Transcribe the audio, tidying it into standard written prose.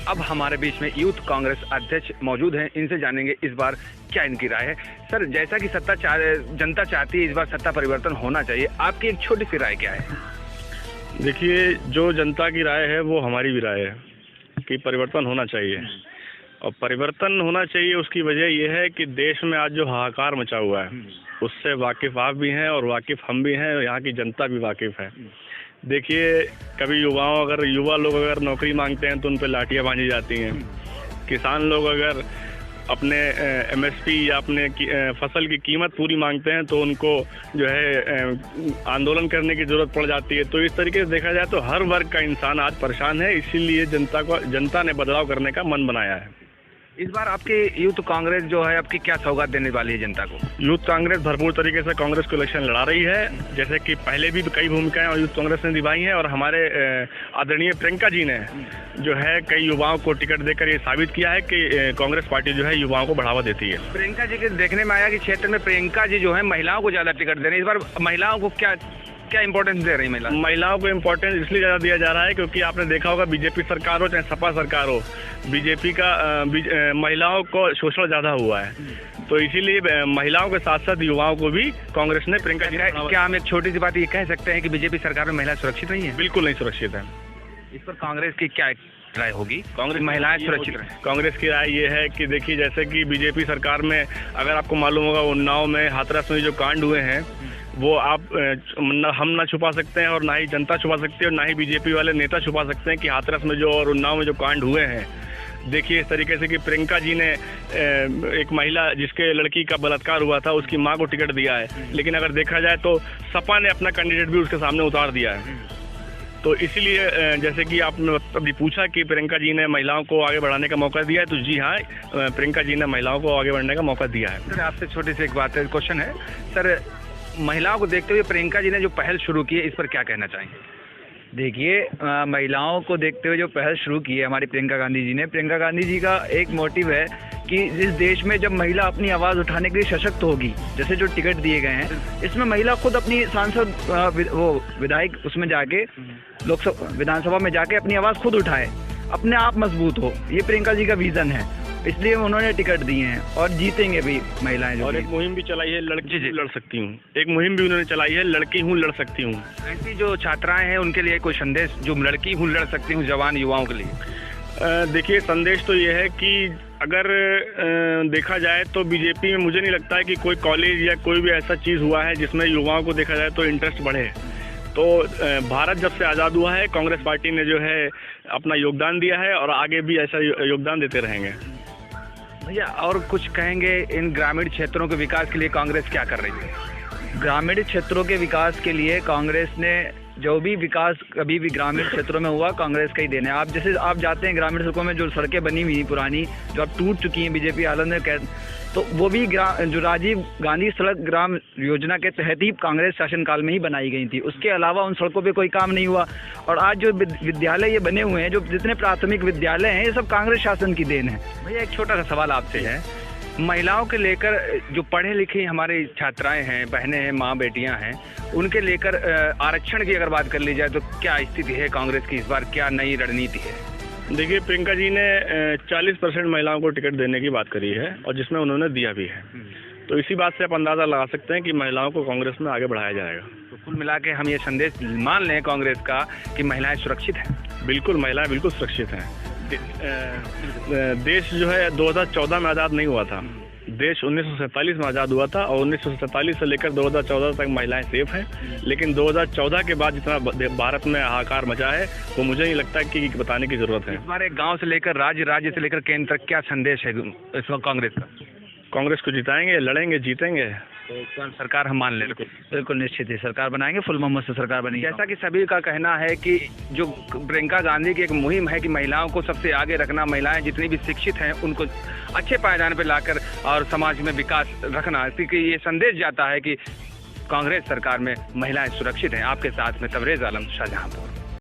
अब हमारे बीच में यूथ कांग्रेस अध्यक्ष मौजूद हैं, इनसे जानेंगे इस बार क्या इनकी राय है। सर, जैसा कि जनता चाहती है इस बार सत्ता परिवर्तन होना चाहिए, आपकी एक छोटी सी राय क्या है? देखिए, जो जनता की राय है वो हमारी भी राय है कि परिवर्तन होना चाहिए। और परिवर्तन होना चाहिए उसकी वजह यह है कि देश में आज जो हाहाकार मचा हुआ है उससे वाकिफ आप भी हैं और वाकिफ हम भी हैं, यहाँ की जनता भी वाकिफ है। देखिए, कभी युवा लोग अगर नौकरी मांगते हैं तो उन पर लाठियाँ बांधी जाती हैं। किसान लोग अगर अपने MSP या अपने फसल की कीमत पूरी मांगते हैं तो उनको जो है आंदोलन करने की ज़रूरत पड़ जाती है। तो इस तरीके से देखा जाए तो हर वर्ग का इंसान आज परेशान है, इसीलिए जनता ने बदलाव करने का मन बनाया है। इस बार आपके यूथ कांग्रेस जो है आपकी क्या सौगात देने वाली है जनता को? यूथ कांग्रेस भरपूर तरीके से कांग्रेस को इलेक्शन लड़ा रही है, जैसे कि पहले भी कई भूमिकाएं यूथ कांग्रेस ने निभाई हैं। और हमारे आदरणीय प्रियंका जी ने जो है कई युवाओं को टिकट देकर ये साबित किया है कि कांग्रेस पार्टी जो है युवाओं को बढ़ावा देती है। प्रियंका जी के देखने में आया कि क्षेत्र में प्रियंका जी जो है महिलाओं को ज़्यादा टिकट दे रहे हैं। इस बार महिलाओं को क्या इंपॉर्टेंस दे रही है? महिलाओं को इम्पोर्टेंस इसलिए ज़्यादा दिया जा रहा है क्योंकि आपने देखा होगा बीजेपी सरकार हो चाहे सपा सरकार हो, बीजेपी का महिलाओं को शोषण ज़्यादा हुआ है। तो इसीलिए महिलाओं के साथ साथ युवाओं को भी कांग्रेस ने प्रियंका जी। क्या हम एक छोटी सी बात ये कह सकते हैं कि बीजेपी सरकार में महिला सुरक्षित नहीं है? बिल्कुल नहीं सुरक्षित है। इस पर कांग्रेस की क्या राय होगी? कांग्रेस महिलाएं सुरक्षित रहे? कांग्रेस की राय ये है कि देखिए, जैसे कि बीजेपी सरकार में अगर आपको मालूम होगा उन्नाव में हाथरस में जो कांड हुए हैं वो हम ना छुपा सकते हैं और ना ही जनता छुपा सकती है और ना ही बीजेपी वाले नेता छुपा सकते हैं कि हाथरस में जो और उन्नाव में जो कांड हुए हैं। देखिए, इस तरीके से कि प्रियंका जी ने एक महिला जिसके लड़की का बलात्कार हुआ था उसकी मां को टिकट दिया है, लेकिन अगर देखा जाए तो सपा ने अपना कैंडिडेट भी उसके सामने उतार दिया है। तो इसीलिए जैसे कि आपने अभी पूछा कि प्रियंका जी ने महिलाओं को आगे बढ़ाने का मौका दिया है, तो जी हाँ, प्रियंका जी ने महिलाओं को आगे बढ़ने का मौका दिया है। सर, आपसे छोटी सी एक बात है, क्वेश्चन है सर, महिलाओं को देखते हुए प्रियंका जी ने जो पहल शुरू की है इस पर क्या कहना चाहेंगे? देखिए, महिलाओं को देखते हुए जो पहल शुरू की है हमारी प्रियंका गांधी जी ने, प्रियंका गांधी जी का एक मोटिव है कि जिस देश में जब महिला अपनी आवाज़ उठाने के लिए सशक्त होगी, जैसे जो टिकट दिए गए हैं, इसमें महिला खुद अपनी सांसद विधायक उसमें जाके लोकसभा विधानसभा में जाके अपनी आवाज़ खुद उठाए, अपने आप मजबूत हो, ये प्रियंका जी का विजन है। इसलिए उन्होंने टिकट दिए हैं और जीतेंगे भी महिलाएं। और एक मुहिम भी चलाई है, लड़की लड़ सकती हूँ। एक मुहिम भी उन्होंने चलाई है, लड़की हूँ लड़ सकती हूँ। ऐसी जो छात्राएं हैं उनके लिए कोई संदेश, जो लड़की हूँ लड़ सकती हूँ, जवान युवाओं के लिए? देखिए, संदेश तो ये है कि अगर देखा जाए तो बीजेपी में मुझे नहीं लगता है कि कोई कॉलेज या कोई भी ऐसा चीज़ हुआ है जिसमें युवाओं को देखा जाए तो इंटरेस्ट बढ़े। तो भारत जब से आज़ाद हुआ है कांग्रेस पार्टी ने जो है अपना योगदान दिया है और आगे भी ऐसा योगदान देते रहेंगे। भैया, और कुछ कहेंगे इन ग्रामीण क्षेत्रों के विकास के लिए कांग्रेस क्या कर रही है? ग्रामीण क्षेत्रों के विकास के लिए कांग्रेस ने जो भी विकास कभी भी ग्रामीण क्षेत्रों में हुआ कांग्रेस का ही देना है। आप जाते हैं ग्रामीण सड़कों में जो सड़कें बनी हुई पुरानी जो अब टूट चुकी हैं बीजेपी हालत में, तो वो भी जो राजीव गांधी सड़क ग्राम योजना के तहत ही कांग्रेस शासनकाल में ही बनाई गई थी। उसके अलावा उन सड़कों पे कोई काम नहीं हुआ। और आज जो विद्यालय ये बने हुए हैं, जो जितने प्राथमिक विद्यालय हैं, ये सब कांग्रेस शासन की देन है। भैया, एक छोटा सा सवाल आपसे है, महिलाओं के लेकर जो पढ़े लिखी हमारी छात्राएं हैं, बहनें हैं, माँ बेटियां हैं, उनके लेकर आरक्षण की अगर बात कर ली जाए तो क्या स्थिति है कांग्रेस की? इस बार क्या नई रणनीति है? देखिए, प्रियंका जी ने 40% महिलाओं को टिकट देने की बात करी है और जिसमें उन्होंने दिया भी है। तो इसी बात से आप अंदाज़ा लगा सकते हैं कि महिलाओं को कांग्रेस में आगे बढ़ाया जाएगा। तो कुल मिला के हम ये संदेश मान लें कांग्रेस का कि महिलाएं सुरक्षित हैं? बिल्कुल, महिलाएं बिल्कुल सुरक्षित हैं। देश जो है 2014 में आज़ाद नहीं हुआ था, देश 1947 में आज़ाद हुआ था और 1947 से लेकर 2014 तक महिलाएं सेफ हैं। लेकिन 2014 के बाद जितना भारत में हाहाकार मचा है वो मुझे नहीं लगता कि बताने की ज़रूरत है। हमारे गांव से लेकर राज्य से लेकर केंद्र तक क्या संदेश है इस वक्त कांग्रेस का? कांग्रेस को जिताएंगे, लड़ेंगे, जीतेंगे। तो सरकार हम मान लें? बिल्कुल निश्चित ही सरकार बनाएंगे, फुल मोहम्मद से सरकार बनेगी। जैसा कि सभी का कहना है कि जो प्रियंका गांधी की एक मुहिम है कि महिलाओं को सबसे आगे रखना, महिलाएं जितनी भी शिक्षित हैं उनको अच्छे पायदान पर लाकर और समाज में विकास रखना, क्योंकि ये संदेश जाता है कि कांग्रेस सरकार में महिलाएं सुरक्षित हैं। आपके साथ में तबरेज़ आलम, शाहजहांपुर।